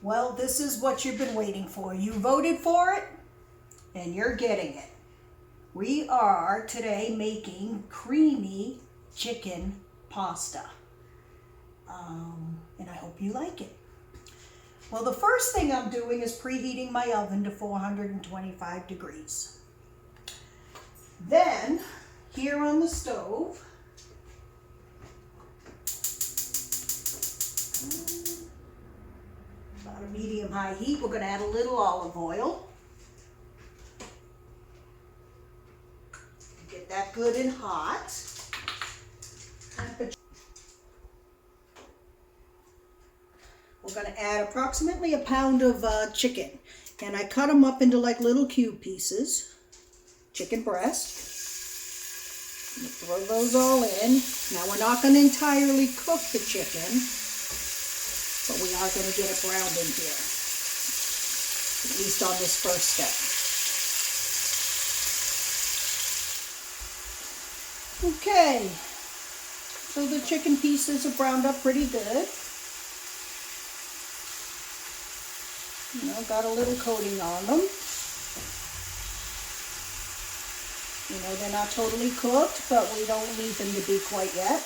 Well, this is what you've been waiting for. You voted for it, and you're getting it. We are today making creamy chicken pasta. And I hope you like it. Well, the first thing I'm doing is preheating my oven to 425 degrees. Then, here on the stove, about a medium-high heat, we're going to add a little olive oil. Get that good and hot. We're going to add approximately a pound of chicken. And I cut them up into like little cube pieces. Chicken breast. Throw those all in. Now we're not going to entirely cook the chicken, but we are going to get it browned in here. At least on this first step. Okay. So the chicken pieces are browned up pretty good. You know, got a little coating on them. You know, they're not totally cooked, but we don't need them to be quite yet.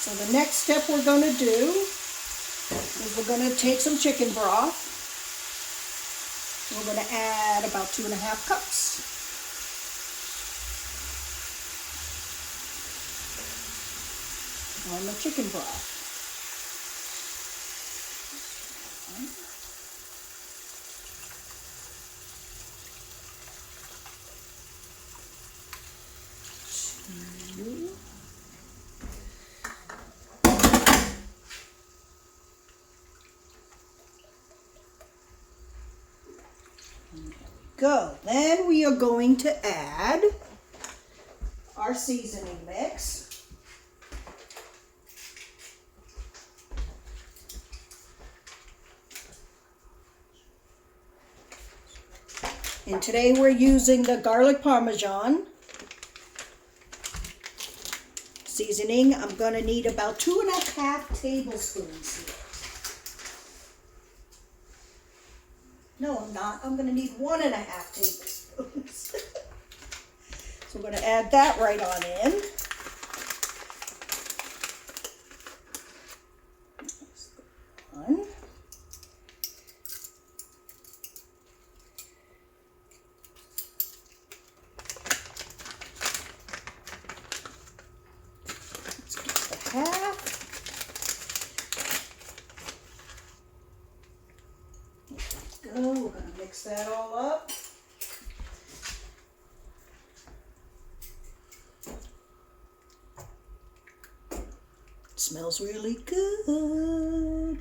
So the next step we're going to do is we're going to take some chicken broth. We're going to add about 2.5 cups. On the chicken broth. Go. Then we are going to add our seasoning mix. And today we're using the garlic parmesan seasoning. I'm going to need about 2.5 tablespoons here. No, I'm not. I'm going to need 1.5 tablespoons. So we're going to add that right on in. One. Let's get the half. We're going to mix that all up. It smells really good.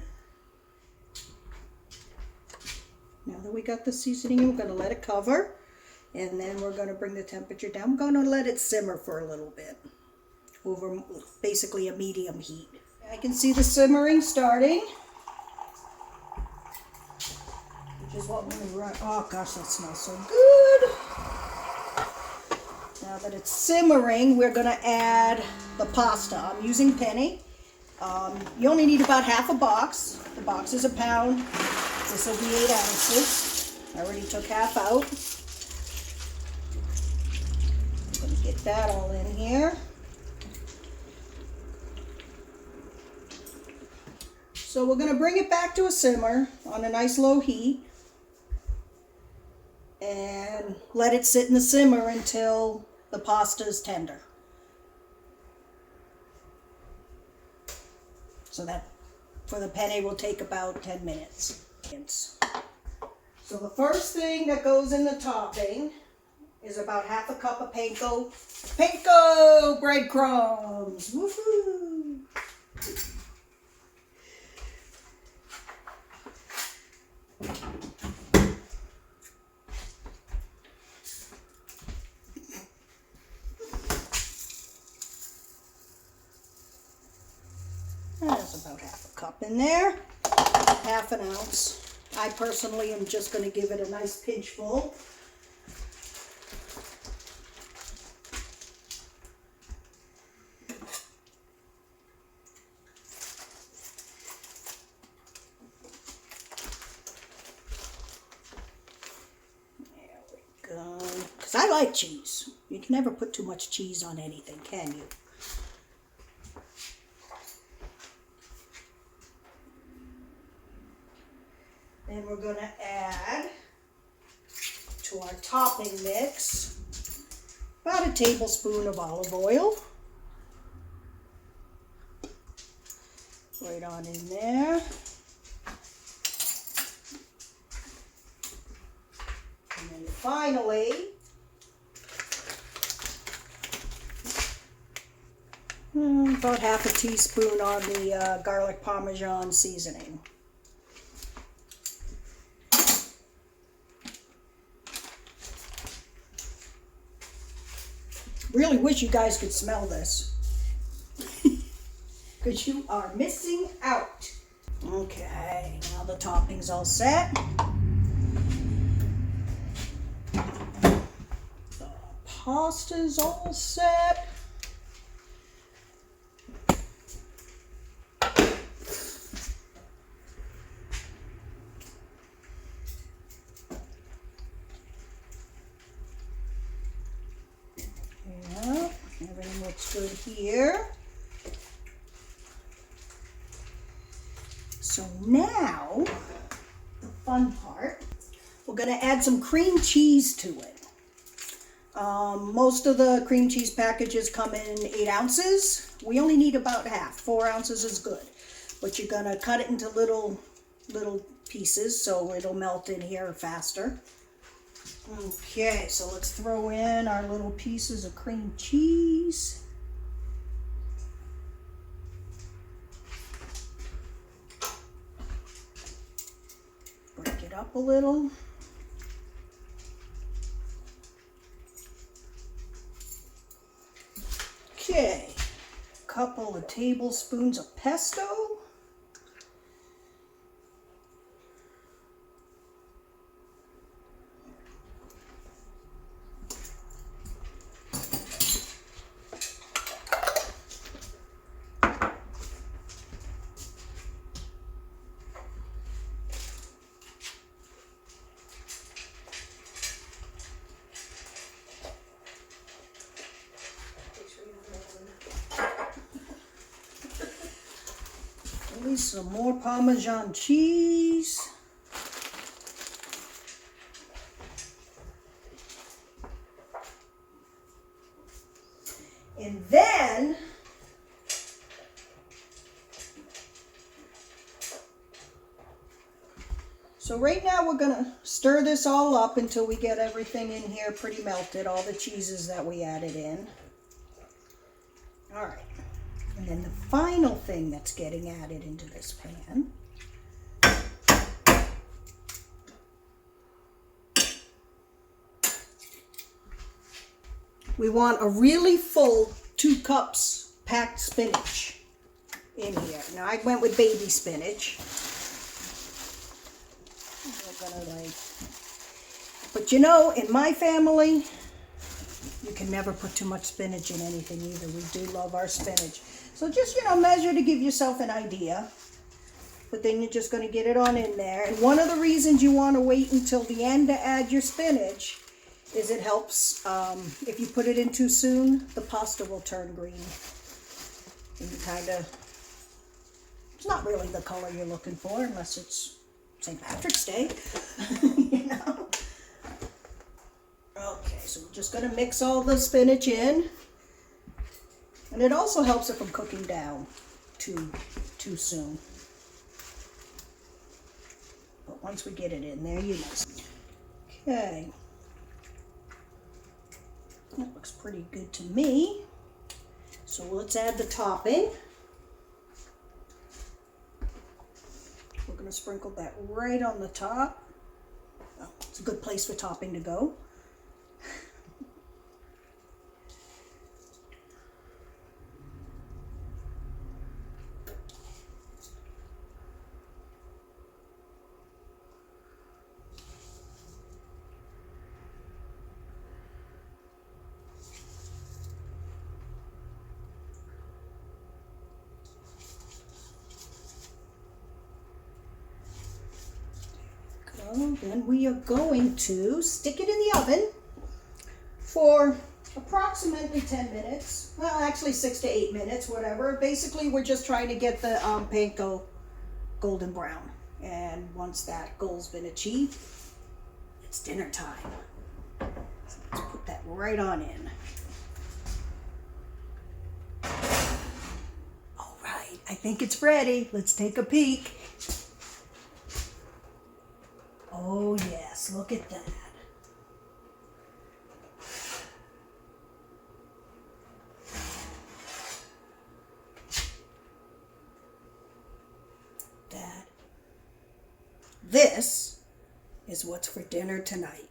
Now that we got the seasoning, we're going to let it cover. And then we're going to bring the temperature down. I'm going to let it simmer for a little bit. Over basically a medium heat. I can see the simmering starting. Is what we're right. Oh gosh, that smells so good. Now that it's simmering, we're going to add the pasta. I'm using penne. You only need about half a box. The box is a pound. This will be 8 ounces. I already took half out. I'm going to get that all in here. So we're going to bring it back to a simmer on a nice low heat. And let it sit in the simmer until the pasta is tender. So that for the penne will take about 10 minutes. So the first thing that goes in the topping is about half a cup of panko breadcrumbs. Woohoo! There's about half a cup in there, half an ounce. I personally am just going to give it a nice pinch full. like cheese. You can never put too much cheese on anything, can you? Then we're going to add to our topping mix about a tablespoon of olive oil. Right on in there. And then finally, about half a teaspoon on the garlic parmesan seasoning. Really wish you guys could smell this, because you are missing out. Okay, now the topping's all set. The pasta's all set. Yeah, everything looks good here. So now, the fun part, we're going to add some cream cheese to it. Most of the cream cheese packages come in 8 ounces. We only need about half. 4 ounces is good. But you're going to cut it into little pieces so it'll melt in here faster. Okay, so let's throw in our little pieces of cream cheese. Break it up a little. Okay, a couple of tablespoons of pesto. Maybe some more Parmesan cheese. And then so right now we're gonna stir this all up until we get everything in here pretty melted, all the cheeses that we added in. All right. And then the final thing that's getting added into this pan we want a really full 2 cups packed spinach in here. Now I went with baby spinach. We're gonna but you know, in my family, you can never put too much spinach in anything either. We do love our spinach. So just, measure to give yourself an idea. But then you're just going to get it on in there. And one of the reasons you want to wait until the end to add your spinach is it helps, if you put it in too soon, the pasta will turn green. And you kind of, it's not really the color you're looking for unless it's St. Patrick's Day, Okay, so we're just going to mix all the spinach in. And it also helps it from cooking down too soon. But once we get it in there, Okay. That looks pretty good to me. So let's add the topping. We're going to sprinkle that right on the top. Oh, it's a good place for topping to go. Then we are going to stick it in the oven for approximately 10 minutes. Well, actually 6 to 8 minutes, whatever. Basically, we're just trying to get the panko golden brown. And once that goal's been achieved, it's dinner time. So let's put that right on in. All right, I think it's ready. Let's take a peek. Oh yes, look at that. This is what's for dinner tonight.